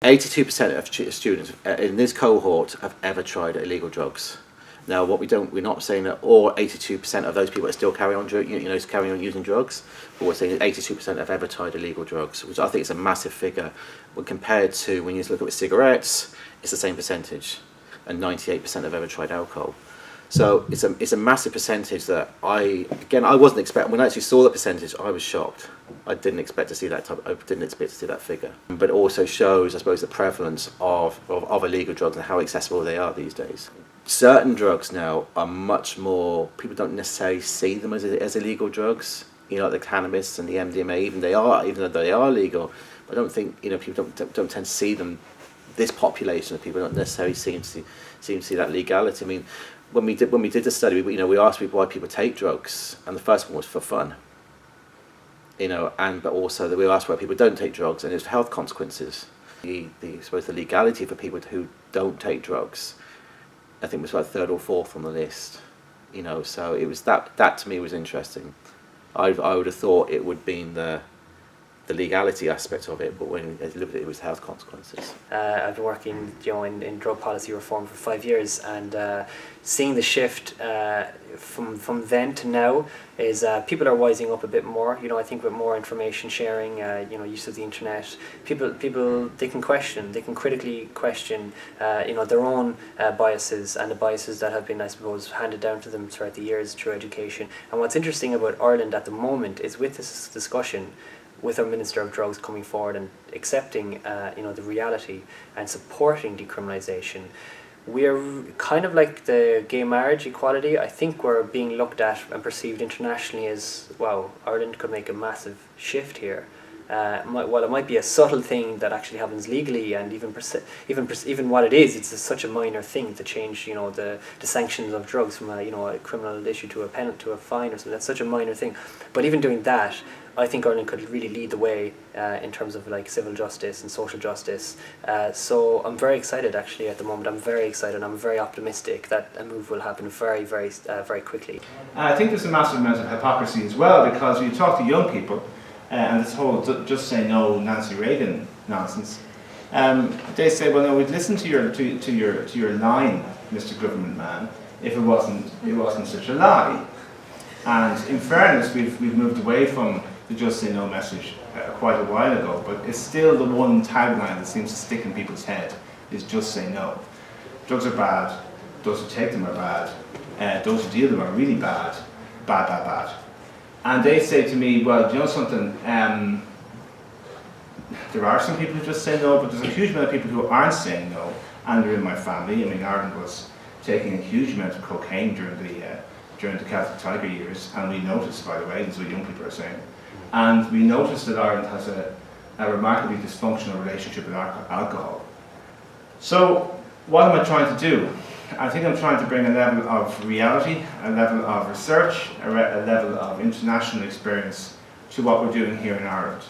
82% of students in this cohort have ever tried illegal drugs. Now, we're not saying that all 82% of those people are still carrying on using drugs, but we're saying that 82% have ever tried illegal drugs, which I think is a massive figure. When compared to when you look at cigarettes, it's the same percentage, and 98% have ever tried alcohol. So it's a massive percentage that I wasn't expecting. When I actually saw the percentage, I was shocked. I didn't expect to see that figure. But it also shows, I suppose, the prevalence of illegal drugs and how accessible they are these days. Certain drugs now are much more. People don't necessarily see them as illegal drugs. Like the cannabis and the MDMA, even though they are legal. I don't think people don't tend to see them. This population of people don't necessarily seem to see that legality. I mean, when we did the study, we asked people why people take drugs, and the first one was for fun. But also we asked why people don't take drugs, and it was health consequences. I suppose the legality for people who don't take drugs, I think was about third or fourth on the list. So it was that to me was interesting. I would have thought it would be the legality aspect of it, but when I looked at it, it was health consequences. I've been working in drug policy reform for 5 years, and seeing the shift from then to now is people are wising up a bit more. I think with more information sharing, use of the internet, people they can critically question, their own biases and the biases that have been, I suppose, handed down to them throughout the years through education. And what's interesting about Ireland at the moment is with this discussion, with our Minister of Drugs coming forward and accepting, the reality and supporting decriminalisation, we are kind of like the gay marriage equality. I think we're being looked at and perceived internationally as, wow, Ireland could make a massive shift here. While it might be a subtle thing that actually happens legally, and even what it is, it's such a minor thing to change, the sanctions of drugs from a criminal issue to a fine or something. That's such a minor thing. But even doing that, I think Ireland could really lead the way in terms of civil justice and social justice. So I'm very excited actually at the moment. I'm very excited. I'm very optimistic that a move will happen very, very, very quickly. I think there's a massive amount of hypocrisy as well, because when you talk to young people, and this whole just say no Nancy Reagan nonsense, they say, well, no, we'd listen to your line, Mr. Government Man, if it wasn't such a lie. And in fairness, we've moved away from the just say no message quite a while ago, but it's still the one tagline that seems to stick in people's head, is just say no. Drugs are bad, those who take them are bad, those who deal them are really bad, bad, bad, bad. And they say to me, well, do you know something, there are some people who just say no, but there's a huge amount of people who aren't saying no, and they're in my family. I mean, Ireland was taking a huge amount of cocaine during the Catholic Tiger years, and we noticed, by the way, this is what young people are saying, and we noticed that Ireland has a remarkably dysfunctional relationship with alcohol. So, what am I trying to do? I think I'm trying to bring a level of reality, a level of research, a level of international experience to what we're doing here in Ireland.